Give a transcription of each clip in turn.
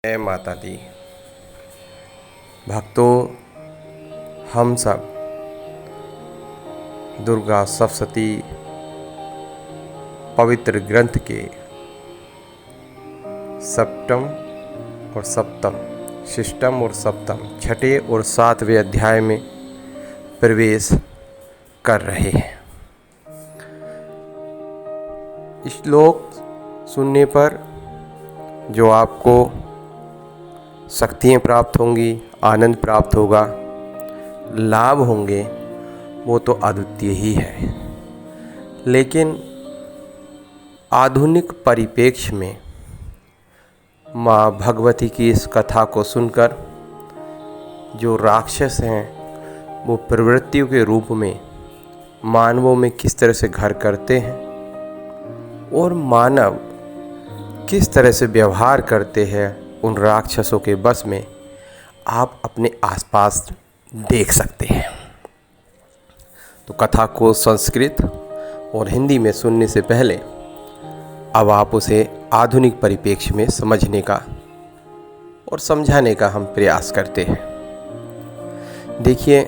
जय माता दी। भक्तों, हम सब दुर्गा सप्तशती पवित्र ग्रंथ के सप्तम और सप्तम षष्ठम और सप्तम छठे और सातवें अध्याय में प्रवेश कर रहे हैं। श्लोक सुनने पर जो आपको शक्तियाँ प्राप्त होंगी, आनंद प्राप्त होगा, लाभ होंगे, वो तो अद्वितीय ही है। लेकिन आधुनिक परिप्रेक्ष्य में माँ भगवती की इस कथा को सुनकर जो राक्षस हैं वो प्रवृत्तियों के रूप में मानवों में किस तरह से घर करते हैं और मानव किस तरह से व्यवहार करते हैं उन राक्षसों के बस में आप अपने आसपास देख सकते हैं। तो कथा को संस्कृत और हिंदी में सुनने से पहले अब आप उसे आधुनिक परिप्रेक्ष्य में समझने का और समझाने का हम प्रयास करते हैं। देखिए,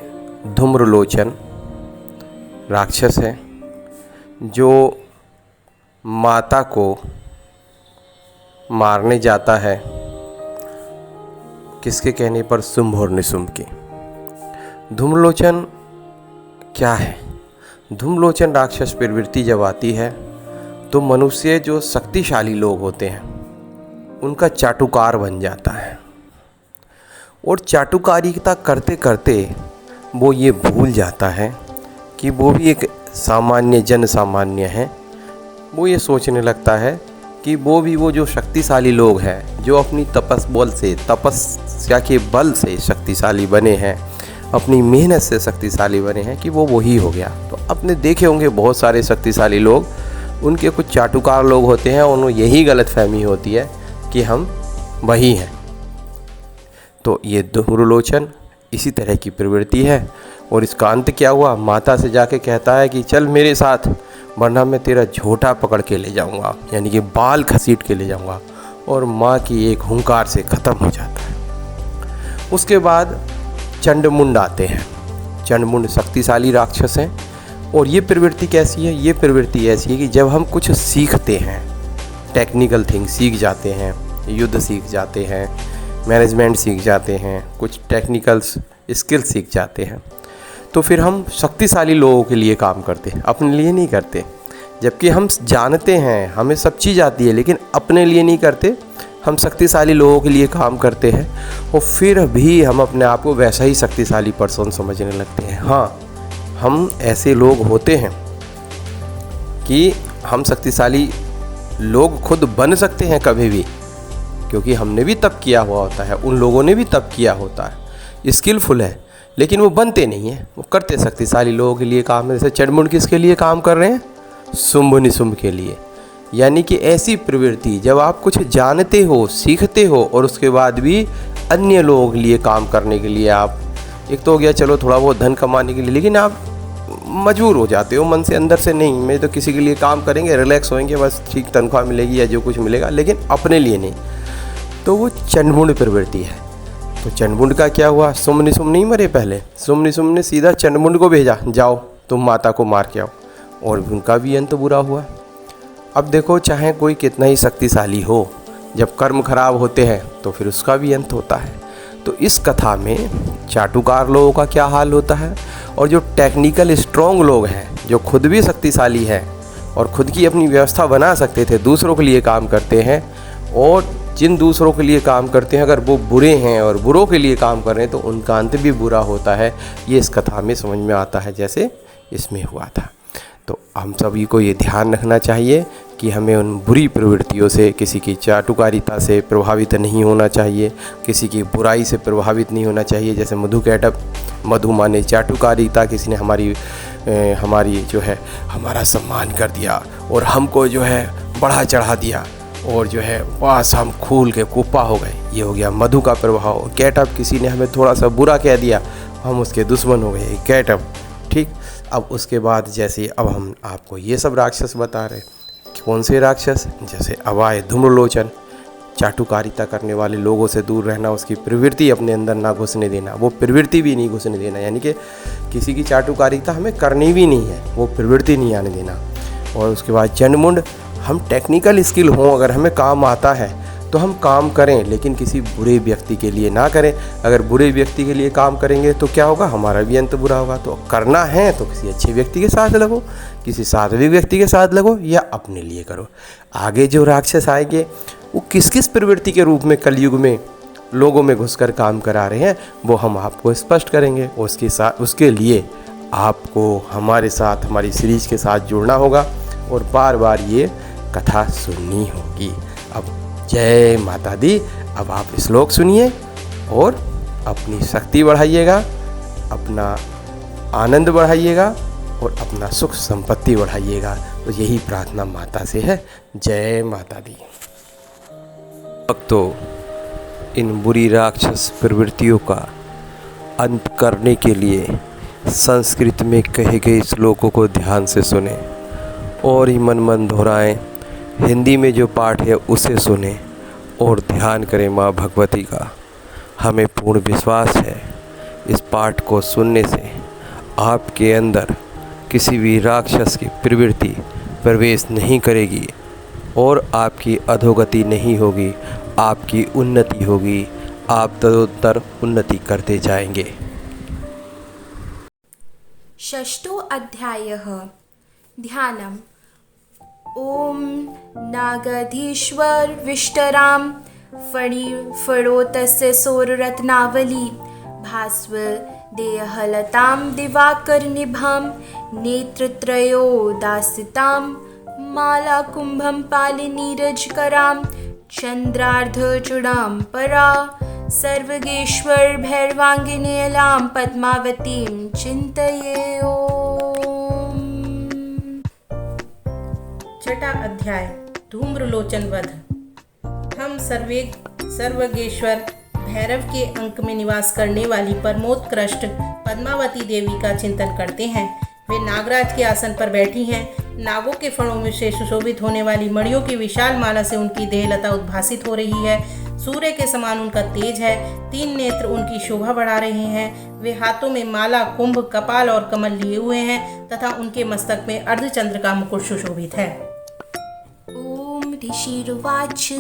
धूम्रलोचन राक्षस है जो माता को मारने जाता है। किसके कहने पर? शुंभ और निशुंभ के। धूम्रलोचन क्या है? धूम्रलोचन राक्षस प्रवृत्ति जब आती है तो मनुष्य जो शक्तिशाली लोग होते हैं उनका चाटुकार बन जाता है और चाटुकारिता करते करते वो ये भूल जाता है कि वो भी एक सामान्य जन सामान्य है। वो ये सोचने लगता है कि वो जो शक्तिशाली लोग हैं, जो अपनी तपस्या के बल से शक्तिशाली बने हैं, अपनी मेहनत से शक्तिशाली बने हैं, कि वो वही हो गया। तो आपने देखे होंगे बहुत सारे शक्तिशाली लोग, उनके कुछ चाटुकार लोग होते हैं, उन्हें यही गलतफहमी होती है कि हम वही हैं। तो ये धूम्रलोचन इसी तरह की प्रवृत्ति है। और इसका अंत क्या हुआ? माता से जाके कहता है कि चल मेरे साथ, वरना मैं तेरा झोटा पकड़ के ले जाऊंगा, यानी कि बाल घसीट के ले जाऊंगा। और माँ की एक हुंकार से ख़त्म हो जाता है। उसके बाद चंडमुंड आते हैं। चंडमुंड शक्तिशाली राक्षस हैं। और ये प्रवृत्ति कैसी है? ये प्रवृत्ति ऐसी है कि जब हम कुछ सीखते हैं, टेक्निकल थिंग सीख जाते हैं, युद्ध सीख जाते हैं, मैनेजमेंट सीख जाते हैं, कुछ टेक्निकल स्किल सीख जाते हैं, तो फिर हम शक्तिशाली लोगों के लिए काम करते हैं, अपने लिए नहीं करते। जबकि हम जानते हैं, हमें सब चीज़ आती है, लेकिन अपने लिए नहीं करते, हम शक्तिशाली लोगों के लिए काम करते हैं। और फिर भी हम अपने आप को वैसा ही शक्तिशाली पर्सन समझने लगते हैं। हाँ, हम ऐसे लोग होते हैं कि हम शक्तिशाली लोग खुद बन सकते हैं कभी भी, क्योंकि हमने भी तप किया हुआ होता है, उन लोगों ने भी तप किया होता है, स्किलफुल है, लेकिन वो बनते नहीं हैं। वो करते शक्तिशाली लोगों के लिए काम है। जैसे चंडमुंड किसके लिए काम कर रहे हैं? शुंभ निशुंभ के लिए। यानी कि ऐसी प्रवृत्ति, जब आप कुछ जानते हो, सीखते हो, और उसके बाद भी अन्य लोगों के लिए काम करने के लिए आप, एक तो हो गया चलो थोड़ा बहुत धन कमाने के लिए, लेकिन आप मजबूर हो जाते हो मन से, अंदर से नहीं, मैं तो किसी के लिए काम करेंगे, रिलैक्स होएंगे, बस ठीक तनख्वाह मिलेगी या जो कुछ मिलेगा, लेकिन अपने लिए नहीं। तो वो चंडमुंड प्रवृत्ति है। तो चंडमुंड का क्या हुआ? शुंभ निशुंभ नहीं मरे पहले, शुंभ निशुंभ ने सीधा चंडमुंड को भेजा, जाओ तुम माता को मार के आओ, और उनका भी अंत बुरा हुआ। अब देखो, चाहे कोई कितना ही शक्तिशाली हो, जब कर्म खराब होते हैं तो फिर उसका भी अंत होता है। तो इस कथा में चाटुकार लोगों का क्या हाल होता है, और जो टेक्निकल स्ट्रॉन्ग लोग हैं, जो खुद भी शक्तिशाली हैं और खुद की अपनी व्यवस्था बना सकते थे, दूसरों के लिए काम करते हैं, और जिन दूसरों के लिए काम करते हैं अगर वो बुरे हैं और बुरों के लिए काम कर रहे हैं तो उनका अंत भी बुरा होता है। ये इस कथा में समझ में आता है, जैसे इसमें हुआ था। तो हम सभी को ये ध्यान रखना चाहिए कि हमें उन बुरी प्रवृत्तियों से, किसी की चाटुकारिता से प्रभावित नहीं होना चाहिए, किसी की बुराई से प्रभावित नहीं होना चाहिए। जैसे मधुकैटभ, मधु माने चाटुकारिता, किसी ने हमारी जो है हमारा सम्मान कर दिया और हमको जो है बढ़ा चढ़ा दिया, और जो है बस हम खूल के कुप्पा हो गए, ये हो गया मधु का प्रभाव। कैटभ, किसी ने हमें थोड़ा सा बुरा कह दिया, हम उसके दुश्मन हो गए, कैटभ। ठीक, अब उसके बाद जैसे अब हम आपको ये सब राक्षस बता रहे, कौन से राक्षस? जैसे अब आए धूम्रलोचन, चाटुकारिता करने वाले लोगों से दूर रहना, उसकी प्रवृत्ति अपने अंदर ना घुसने देना, वो प्रवृत्ति भी नहीं घुसने देना, यानी कि किसी की चाटुकारिता हमें करनी भी नहीं है, वो प्रवृत्ति नहीं आने देना। और उसके बाद चंडमुंड, हम टेक्निकल स्किल हों, अगर हमें काम आता है तो हम काम करें, लेकिन किसी बुरे व्यक्ति के लिए ना करें। अगर बुरे व्यक्ति के लिए काम करेंगे तो क्या होगा, हमारा भी अंत बुरा होगा। तो करना है तो किसी अच्छे व्यक्ति के साथ लगो, किसी साध्वी व्यक्ति के साथ लगो, या अपने लिए करो। आगे जो राक्षस आएंगे वो किस किस प्रवृत्ति के रूप में कलयुग में लोगों में घुसकर काम करा रहे हैं, वो हम आपको स्पष्ट करेंगे। उसके लिए आपको हमारे साथ, हमारी सीरीज के साथ जुड़ना होगा और बार बार ये कथा सुननी होगी। अब जय माता दी। अब आप श्लोक सुनिए और अपनी शक्ति बढ़ाइएगा, अपना आनंद बढ़ाइएगा और अपना सुख संपत्ति बढ़ाइएगा। तो यही प्रार्थना माता से है। जय माता दी। भक्तों, इन बुरी राक्षस प्रवृत्तियों का अंत करने के लिए संस्कृत में कहे गए श्लोकों को ध्यान से सुने और ही मन मन दोहराएं। हिंदी में जो पाठ है उसे सुने और ध्यान करें माँ भगवती का। हमें पूर्ण विश्वास है इस पाठ को सुनने से आपके अंदर किसी भी राक्षस की प्रवृत्ति प्रवेश नहीं करेगी और आपकी अधोगति नहीं होगी, आपकी उन्नति होगी। आप तदोत्तर उन्नति करते जाएंगे। षष्ठो अध्यायः ध्यानम्। ॐ नागधीश्वर विष्टरां फणिफणोतस्य सौररत्नावली भास्व देहलतां दिवाकरनिभां नेत्रत्रयोदासितां मालाकुम्भं पालिनीरजकरां चन्द्रार्धचूडां परा सर्वगेश्वर भैरवाङ्गिनीलां पद्मावतीं चिन्तये। छठा अध्याय धूम्रलोचन वध। हम सर्वगेश्वर भैरव के अंक में निवास करने वाली परमोत्कृष्ट पद्मावती देवी का चिंतन करते हैं। वे नागराज के आसन पर बैठी हैं। नागों के फणों में से सुशोभित होने वाली मणियों की विशाल माला से उनकी देहलता उद्भासित हो रही है। सूर्य के समान उनका तेज है। 3 नेत्र उनकी शोभा बढ़ा रहे हैं। वे हाथों में माला, कुंभ, कपाल और कमल लिए हुए हैं तथा उनके मस्तक में अर्धचंद्र का मुकुट सुशोभित है। ओम ऋषिर्वाच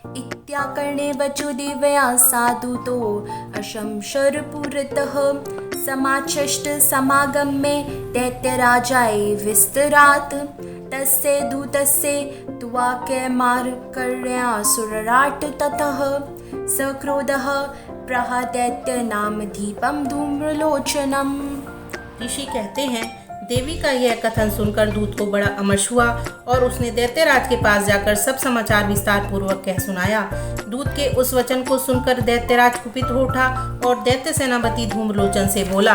इत्याकर्णे वचो देवया साधुतो अशंशरपुरतः समाचष्ट समागम्ये दैत्यराजाय विस्तरात् तस्य दूतस्य तुवाक्यमार्कर्ण्यासुरराट् ततः सक्रोधः प्रहदैत्यनामधीपं धूम्रलोचनम्। ऋषि कहते हैं, देवी का यह कथन सुनकर दूत को बड़ा अमर्ष हुआ और उसने दैत्यराज के पास जाकर सब समाचार विस्तार पूर्वक कह सुनाया। दूत के उस वचन को सुनकर दैत्यराज कुपित हो उठा और दैत्य सेनापति धूम्रलोचन से बोला,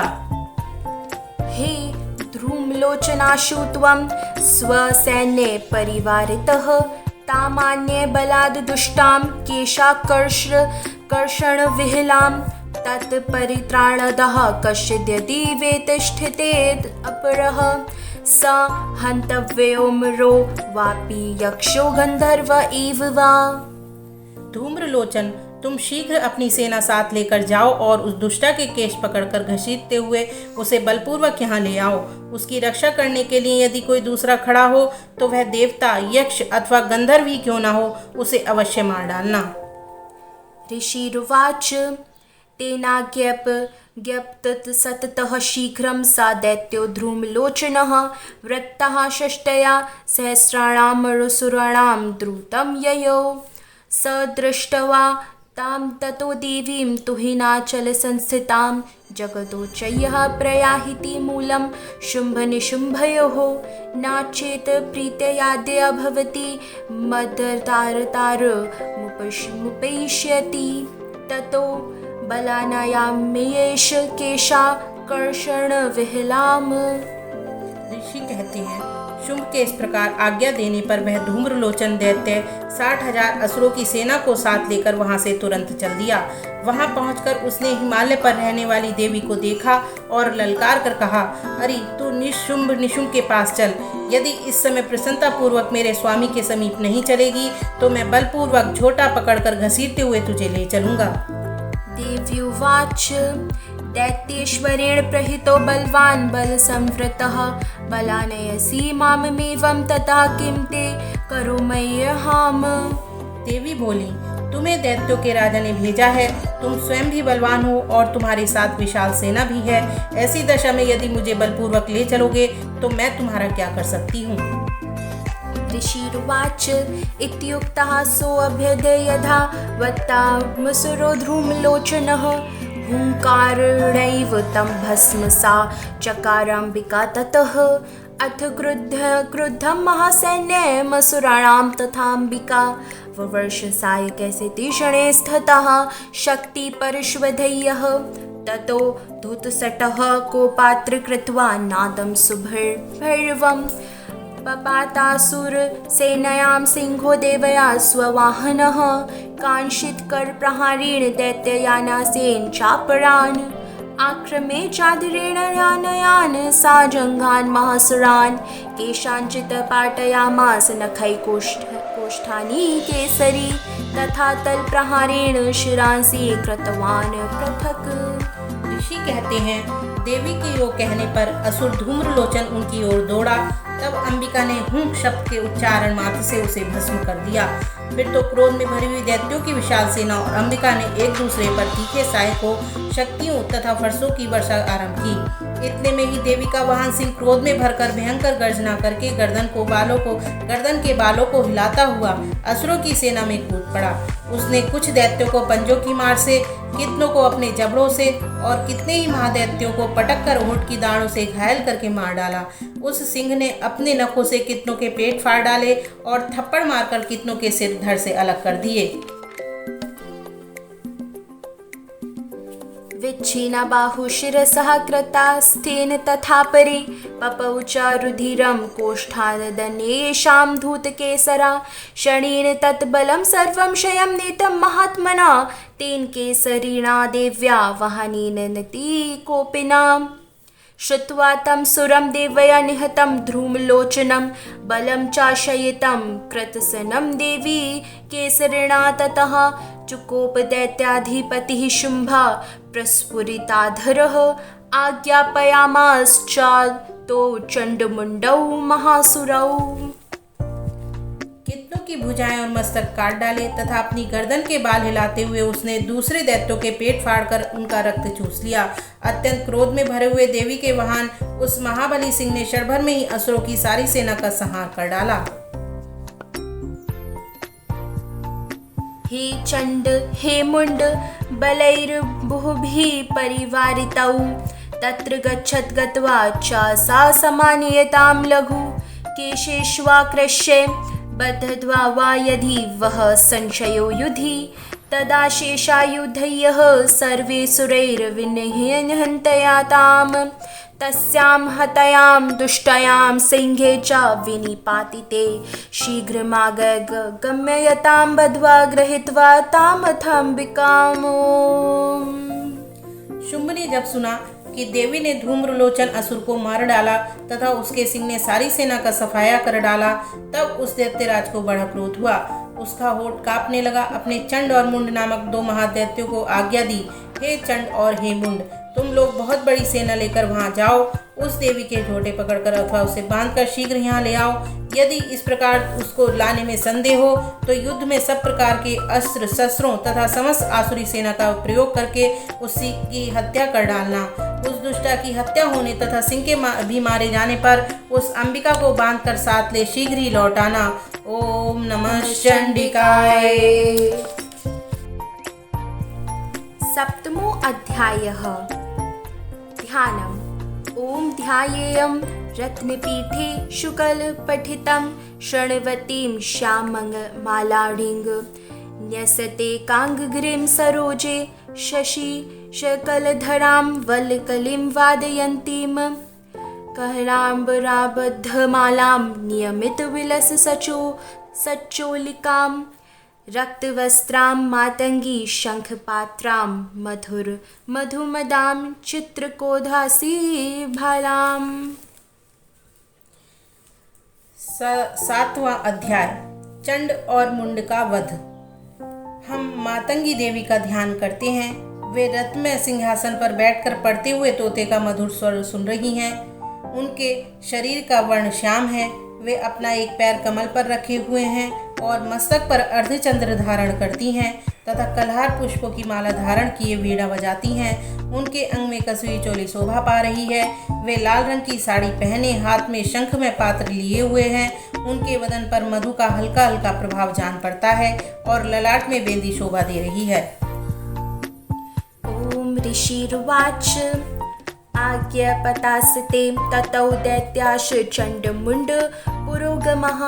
हे धूम्रलोचनाशु त्वं स्वसैन्ये परिवारितः तामान्ये बलाद् दुष्टां केशाकर्षणविहलां तत्परित्राणदः कश्चिद्यदि वेतिष्ठितेद् अपरः स हन्तव्योऽमरो वापि यक्षो गन्धर्व एव वा। धूम्रलोचन, तुम शीघ्र अपनी सेना साथ लेकर जाओ और उस दुष्टा के केश पकड़कर घसीटते हुए उसे बलपूर्वक यहाँ ले आओ। उसकी रक्षा करने के लिए यदि कोई दूसरा खड़ा हो तो वह देवता, यक्ष अथवा गंधर्व ही क्यों न हो, उसे अवश्य मार डालना। ऋषिरुवाच तेनाज्ञप्ततः शीघ्रं सा दैत्यो धूम्रलोचनः वृत्तः षष्टया सहस्राणामसुराणां द्रुतं ययौ स दृष्ट्वा तां ततो देवीं तुहिनाचलसंस्थितां जगदोचयः प्रयाहिति मूलं शुम्भनिशुम्भयोः नाचेत् प्रीत्याद्या भवति मदर्तारतारमुपैष्यति ततो बलानायाम्येष केशाकर्षणविहलाम्। ऋषि कहते हैं, शुंभ के इस प्रकार आज्ञा देने पर वह धूम्रलोचन दैत्य 60,000 असुरों की सेना को साथ लेकर वहां से तुरंत चल दिया। वहां पहुंचकर उसने हिमालय पर रहने वाली देवी को देखा और ललकार कर कहा, अरे तू निशुंभ निशुंभ के पास चल। यदि इस समय प्रसन्नता पूर्वक मेरे स्वामी के समीप नहीं चलेगी तो मैं बलपूर्वक झोटा पकड़कर घसीटते हुए तुझे ले चलूंगा। देव्युवाच दैत्येश्वरेण प्रहितो बलवान् बलसंवृतः बलानयसि माममेवं तथा किं ते करोम्यहम्। देवी बोली, तुम्हें दैत्यों के राजा ने भेजा है, तुम स्वयं भी बलवान हो और तुम्हारे साथ विशाल सेना भी है। ऐसी दशा में यदि मुझे बलपूर्वक ले चलोगे तो मैं तुम्हारा क्या कर सकती हूँ। ऋषिर्वाच इत्युक्तः सोऽभ्यदयधा वत्तामसुरो धूम्रलोचनः हुङ्कारेणैव तं भस्मसा चकाराम्बिका ततः। अथ क्रुद्धं महासैन्यमसुराणां तथाम्बिका ववर्ष सायकैसे तीक्ष्णे स्थितः शक्तिपरश्वधय्यः। ततो धूतसटः कोपात्र कृत्वा नादं सुभैर्भैरवम् पपातासुर सेनायां सिंहो देवया स्ववाहनः कांशितकरप्रहारेण दैत्ययानासेन चापरान् आक्रमे चादरेण यानयान् सा जङ्घान् महासुरान् केषाञ्चित् पाटयामास नखैकोष्ठानि केसरी तथा तलप्रहारेण शिरांसि कृतवान् पृथक्। ऋषि कहते हैं, देवी के ओर कहने पर असुर धूम्रलोचन उनकी ओर दौड़ा। तब अंबिका ने हुंक शब्द के उच्चारण मात्र से उसे भस्म कर दिया। फिर तो क्रोध में भरी हुई दैत्यों की विशाल सेना और अंबिका ने एक दूसरे पर तीखे सहायकों शक्तियों तथा फरसों की वर्षा आरंभ की। इतने में ही देवी का वाहन सिंह क्रोध में भरकर भयंकर गर्जना करके गर्दन के बालों को हिलाता हुआ असुरों की सेना में कूद पड़ा। उसने कुछ दैत्यों को पंजों की मार से, कितनों को अपने जबड़ों से और कितने ही महादैत्यों को पटक कर ऊंट की दाढ़ों से घायल करके मार डाला। उस सिंह ने अपने नखों से कितनों के पेट फाड़ डाले और थप्पड़ मारकर कितनों के सिर धड़ से अलग कर दिए। विच्छिन्ना बाहुशिरसः कृतास्तेन तथा परे पपौ च रुधिरं कोष्ठादनेषां धूतकेसरा शणेन तत्बलं सर्वं क्षयं नीतं महात्मना तेन केसरिणा देव्या वहनेन नति कोपिनाम्। श्रुत्वा तं सुरं देवया निहतं धूम्रलोचनं बलं चाशयितं कृतसनं देवी केसरिणा ततः चुकोप दैत्याधिपतिः शुम्भः प्रस्फुरिताधरः आज्ञापयामाश्चातो चण्डमुण्डौ महासुरौ। कितनों की भुजाएं और मस्तक काट डाले तथा अपनी गर्दन के बाल हिलाते हुए उसने दूसरे दैत्यों के पेट फाड़कर उनका रक्त चूस लिया। अत्यंत क्रोध में भरे हुए देवी के वाहन उस महाबली सिंह ने क्षण भर में ही असुरों की सारी सेना का संहार कर डाला। हे चण्ड हे मुण्ड बलैर्बहुभिः परिवारितौ तत्र गच्छत् गत्वा च सा समानीयतां लघु केशेष्वाकृष्य बद्धत्वा वा यदि वः संशयो युधि तदा शेषायुधयः सर्वे सुरैर्विनिहन्तया तां तस्यां हतयां दुष्टयां सिंहे च विनिपातिते शीघ्रमागम्यतां बद्ध्वा गृहीत्वा तामथाम्बिकाम्। शुंभ ने जब सुना कि देवी ने धूम्रलोचन असुर को मार डाला तथा उसके सिंह ने सारी सेना का सफाया कर डाला, तब उस दैत्यराज को बड़ा क्रोध हुआ। उसका होठ कांपने लगा। अपने चंड और मुंड नामक दो महादैत्यों को आज्ञा दी, हे चंड और हे मुंड, तुम लोग बहुत बड़ी सेना लेकर वहां जाओ। उस देवी के झोटे पकड़कर अथवा उसे बांधकर शीघ्र यहाँ ले आओ। यदि इस प्रकार उसको लाने में संदेह हो तो युद्ध में सब प्रकार के अस्त्र शस्त्रों तथा समस्त आसुरी सेना का प्रयोग करके उसी की हत्या कर डालना। उस दुष्टा की हत्या होने तथा सिंह के भी मारे जाने पर उस अंबिका को बांधकर साथ ले शीघ्र ही लौट आना। ओम नमः चंडिकाय। सप्तमो अध्यायः ध्यानम्। ॐ ध्यायेयं रत्नपीठे शुक्लपठितं शृण्वतीं श्याममालाढ्यं न्यसते काङ्गग्रीं सरोजे शशि शकलधरां वल्कलीं वादयन्तीं कहराम्बराबद्धमालां नियमितविलस सच्चोलिकां रक्तवस्त्रां मातङ्गी शङ्खपात्रां मधुमदां चित्रकोधासी भालाम्। 7वां अध्याय चंड और मुंड का वध। हम मातंगी देवी का ध्यान करते हैं। वे रत्नमय सिंहासन पर बैठकर पढ़ते हुए तोते का मधुर स्वर सुन रही हैं। उनके शरीर का वर्ण श्याम है। वे अपना एक पैर कमल पर रखे हुए हैं और मस्तक पर अर्धचंद्र धारण करती हैं तथा कलहार पुष्पों की माला धारण किए वीणा बजाती हैं। उनके अंग में कसूरी चोली शोभा पा रही है। वे लाल रंग की साड़ी पहने हाथ में शंख में पात्र लिए हुए हैं। उनके बदन पर मधु का हल्का हल्का प्रभाव जान पड़ता है और ललाट में बेंदी शोभा दे रही है। ओम ऋषिर्वाच आज्ञापतास्ते ततौ दैत्याश चण्डमुण्ड पुरोगमः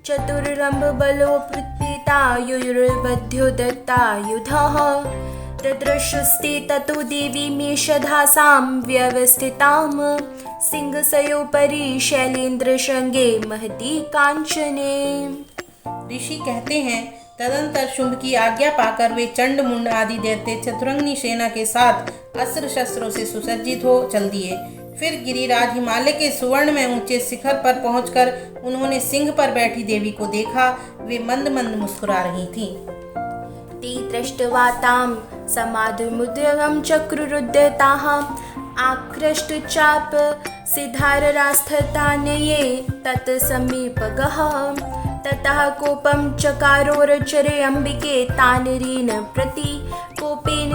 चतुरम्बबलो पृथ्वीतायुर्वध्यो दत्तायुधः ददृशुस्ते ततो देवी मेषधासां व्यवस्थितां सिंहस्योपरि शैलेन्द्रशृङ्गे महती काञ्चने। ऋषि कहते हैं, तदंतर शुंभ की आज्ञा पाकर वे चंड मुंड आदि दैत्य चतुरंगनी सेना के साथ अस्त्र शस्त्रों से सुसज्जित हो चल दिए। फिर गिरिराज हिमालय के सुवर्ण में ऊंचे शिखर पर पहुंचकर उन्होंने सिंह पर बैठी देवी को देखा। वे मंद मंद मुस्कुरा रही थीं। ते दृष्ट्वा तां समाधिमुद्रगं चक्रुरुद्धताः आकृष्टचाप सिद्धाररास्थतानये तत्समीपगः ततः कोपं चकारोरचरे अम्बिके तानरीन् प्रति कोपेन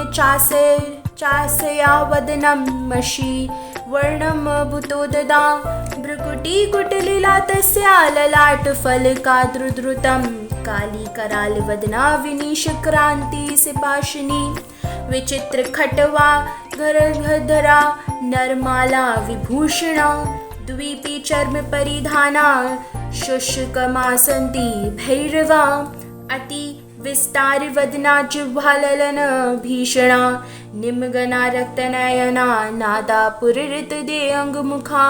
चासया वदनं मषि वर्णमभूतो ददा भ्रुकुटीकुटलीला तस्या ललाटफलकाद्रुद्रुतं कालीकरालवदना विनीशक्रान्तिसिपाशिनी विचित्रखट्वा गरधरा नरमाला विभूषणा द्वीपी चर्म परिधाना शुष्कमासन्ति भैरवा अति विस्तारवदना जिह्वाललन भीषणा निमगना रक्तनयना नादा पुररितदे अंगमुखा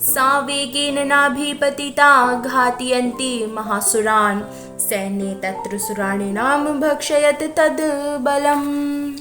सा वेगेन नाभिपतिता घातयन्ति महासुरान् सैन्ये तत्र सुराणिनां भक्षयत तद बलम्।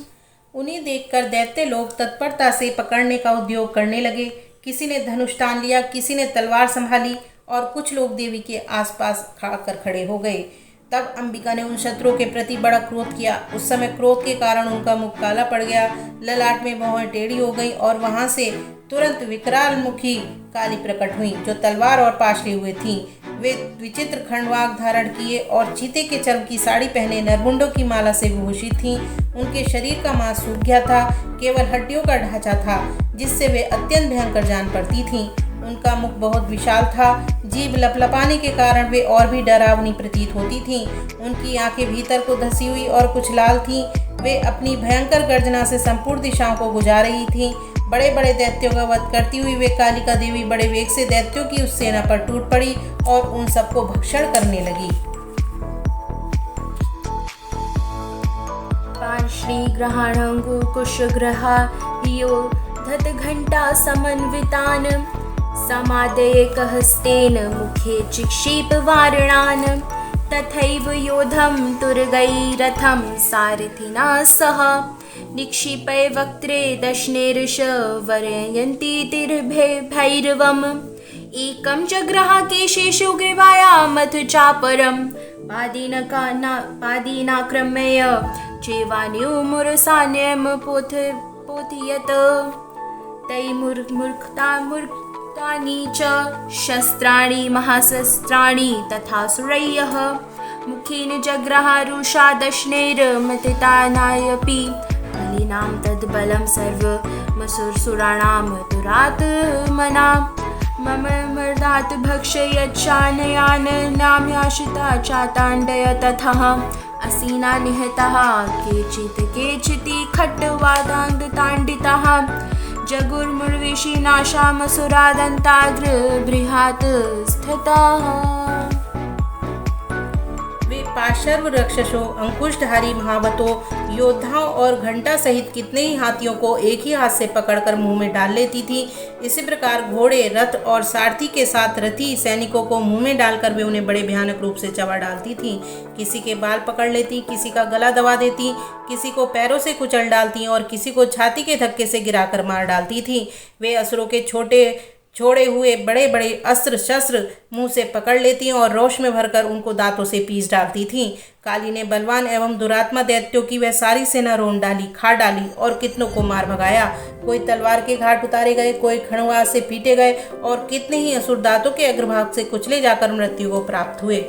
उन्हें देखकर दैत्य लोग तत्परता से पकड़ने का उद्योग करने लगे। किसी ने धनुष तान लिया, किसी ने तलवार संभाली और कुछ लोग देवी के आसपास आकर खड़े हो गए। तब अंबिका ने उन शत्रुओं के प्रति बड़ा क्रोध किया। उस समय क्रोध के कारण उनका मुख काला पड़ गया, ललाट में भौहें टेढ़ी हो गई और वहां से तुरंत विकराल मुखी काली प्रकट हुई जो तलवार और पाश लिए हुए थीं। वे विचित्र खंडवाक धारण किए और चीते के चर्म की साड़ी पहने नरमुंडों की माला से विभूषित थीं। उनके शरीर का मांस सूख गया था, केवल हड्डियों का ढांचा था जिससे वे अत्यंत भयंकर जान पड़ती थीं। उनका मुख बहुत विशाल था, जीभ लपलपाने के कारण वे और भी डरावनी प्रतीत होती थीं। उनकी आंखें भीतर को धसी हुई और कुछ लाल थीं। वे अपनी भयंकर गर्जना से संपूर्ण दिशाओं को गुजा रही थीं। बड़े बड़े दैत्यों का वध करती हुई वे कालिका देवी बड़े वेग से दैत्यों की उस सेना पर टूट पड़ी और उन सबको भक्षण करने लगी। श्रीग्रहाणकुशग्रहा यो धत घंटा समन्वितान् समादयकहस्तेन मुखे चिक्षेप वारणान् तथैव योधं तुरगैरथं सारथिना सह निक्षिपय वक्त्रे दशनेर्ष वर्यन्ति तिर्भैरवम् एकं च ग्रहाकेशेषु ग्रीवायामथ चापरं पादीनाक्रम्य चेवान्युमुरसान्यं पोथयत तैर्मूर्तानि च शस्त्राणि महाशस्त्राणि तथा सुरय्यः मुखेन जग्रहारुषा दशनैर्मथितानायपि बलिनां तद्बलं सर्वमसुरसुराणां दुरात्मना मम मर्दात् भक्षयच्छानयान् नाम्याशिता चाताण्डय ततः असीना निहताः केचिति खट्टवादान्ताण्डिताः जगुर्मुर्विषीनाशामसुरादन्ताग्र स्थिताः। वे पाशर्व राक्षसों, अंकुशधारी महावतों, योद्धाओं और घंटा सहित कितने ही हाथियों को एक ही हाथ से पकड़कर मुंह में डाल लेती थी। इसी प्रकार घोड़े, रथ और सारथी के साथ रथी सैनिकों को मुंह में डालकर वे उन्हें बड़े भयानक रूप से चबा डालती थी। किसी के बाल पकड़ लेती, किसी का गला दबा देती, किसी को पैरों से कुचल डालती और किसी को छाती के धक्के से गिराकर मार डालती थी। वे असुरों के छोड़े हुए बड़े बड़े अस्त्र शस्त्र मुंह से पकड़ लेती और रोष में भरकर उनको दांतों से पीस डालती थीं। काली ने बलवान एवं दुरात्मा दैत्यों की वह सारी सेना रोन डाली, खा डाली और कितनों को मार भगाया। कोई तलवार के घाट उतारे गए, कोई खड़ुआ से पीटे गए और कितने ही असुर दांतों के अग्रभाग से कुचले जाकर मृत्यु को प्राप्त हुए।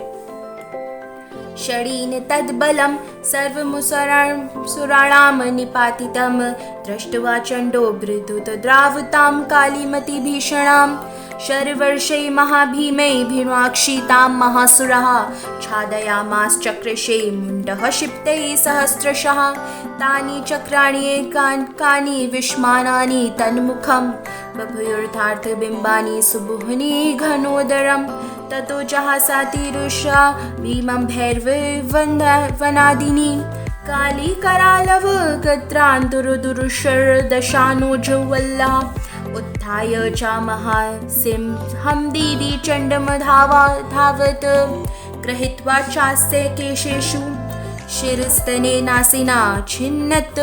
षडीन तद्बलं सर्वमुसुराणां निपातितं दृष्ट्वा चण्डो विद्युद्रावतां कालीमतिभीषणां शरवर्षै महाभीमै भीमाक्षितां महासुरः छादयामाश्चक्रशे मुण्डः क्षिप्तैः सहस्रशः तानि चक्राणि एकानि विष्मानानि तन्मुखं बभूयुर्धार्थबिम्बानि सुबुहनि घनोदरं ततो जहासातिरुषा भीमं भैरववनादिनी काली करालव गत्रान्तुरुदुरुशरदशानोजवल्ला उत्थाय च महासिंहं दीदी चण्डमधावत् गृहीत्वा चास्य केशेषु शिरस्तनेनासिना छिन्नत्।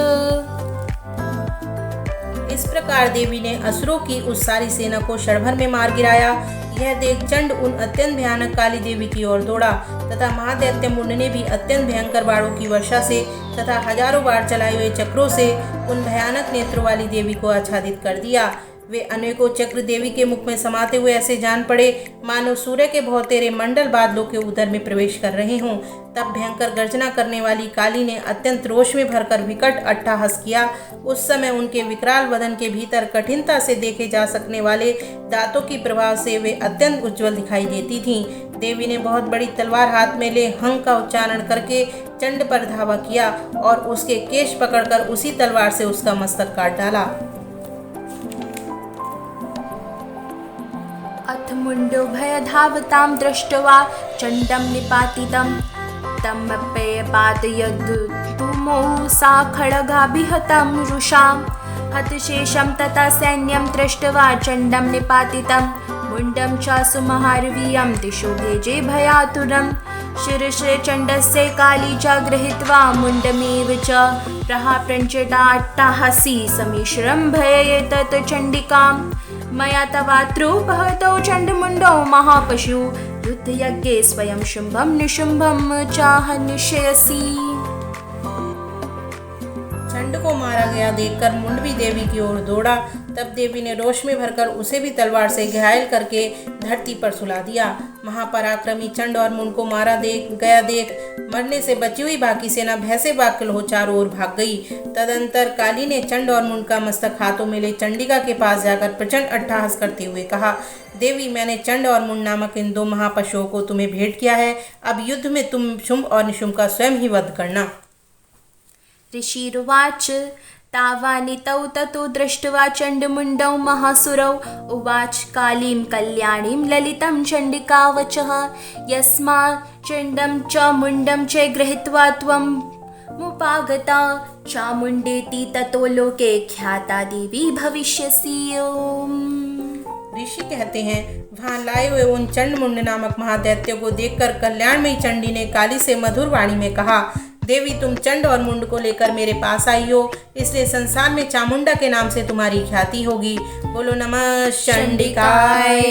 इस प्रकार देवी ने असुरों की उस सारी सेना को क्षण भर में मार गिराया। यह देख चंड उन अत्यंत भयानक काली देवी की ओर दौड़ा तथा महादैत्य मुंड ने भी अत्यंत भयंकर बाणों की वर्षा से तथा हजारों बार चलाए हुए चक्रों से उन भयानक नेत्रों वाली देवी को आच्छादित कर दिया। वे अनेकों चक्र देवी के मुख में समाते हुए ऐसे जान पड़े मानो सूर्य के बहुतेरे मंडल बादलों के उदर में प्रवेश कर रहे हों। तब भयंकर गर्जना करने वाली काली ने अत्यंत रोष में भरकर विकट अट्टहास किया। उस समय उनके विकराल वदन के भीतर कठिनता से देखे जा सकने वाले दांतों की प्रभाव से वे अत्यंत उज्ज्वल दिखाई देती थीं। देवी ने बहुत बड़ी तलवार हाथ में ले हंग का उच्चारण करके चंड पर धावा किया और उसके केश पकड़कर उसी तलवार से उसका मस्तक काट डाला। अथ मुण्डो भयधावतां दृष्ट्वा चण्डं निपातितं तमप्यपातयद्धुमो सा खड्गाभिहतं रुषां हतशेषं तथा सैन्यं दृष्ट्वा चण्डं निपातितं मुण्डं च सुमहारवीयं दिशो भेजे भयातुरं शिरसे चण्डस्य काली च गृहीत्वा मुण्डमेव च प्रहाप्रञ्चटाट्टाहसि सम्मिश्रं भयेतत् चण्डिकां मया तवात्रोपहतौ चण्डमुण्डौ महापशु युद्धयज्ञे स्वयं शुम्भं निशुम्भं चाहनिष्यसि। चंड को मारा गया देखकर मुंड भी देवी की ओर दौड़ा। तब देवी ने रोष में भरकर उसे भी तलवार से घायल करके धरती पर सुला दिया। महापराक्रमी चंड और मुंड को मारा गया देख मरने से बची हुई बाकी सेना भय से बाकल हो चारों ओर भाग गई। तदंतर काली ने चंड और मुंड का मस्तक हाथों में ले चंडिका के पास जाकर प्रचंड अट्टहास करते हुए कहा, देवी मैंने चंड और मुंड नामक इन दो महापशुओं को तुम्हें भेंट किया है। अब युद्ध में तुम शुंभ और निशुंभ का स्वयं ही वध करना। ऋषिरुवाच तावानितौ ततो दृष्ट्वा चण्डमुण्डौ महासुरौ उवाच कालीं कल्याणीं ललितं चण्डिकावचः यस्मात् चण्डं च मुण्डं च गृहीत्वा त्वं मुपागता चामुण्डेति ततो लोके ख्याता देवी भविष्यसि। ऋषि कहते हैं, वहां लाए हुए उन चंडमुंड नामक महादैत्यों को देखकर कल्याणमयी चंडी ने काली से मधुर वाणी में कहा, देवी तुम चंड और मुंड को लेकर मेरे पास आई हो, इसलिए संसार में चामुंडा के नाम से तुम्हारी ख्याति होगी। बोलो नमः चंडिकाय।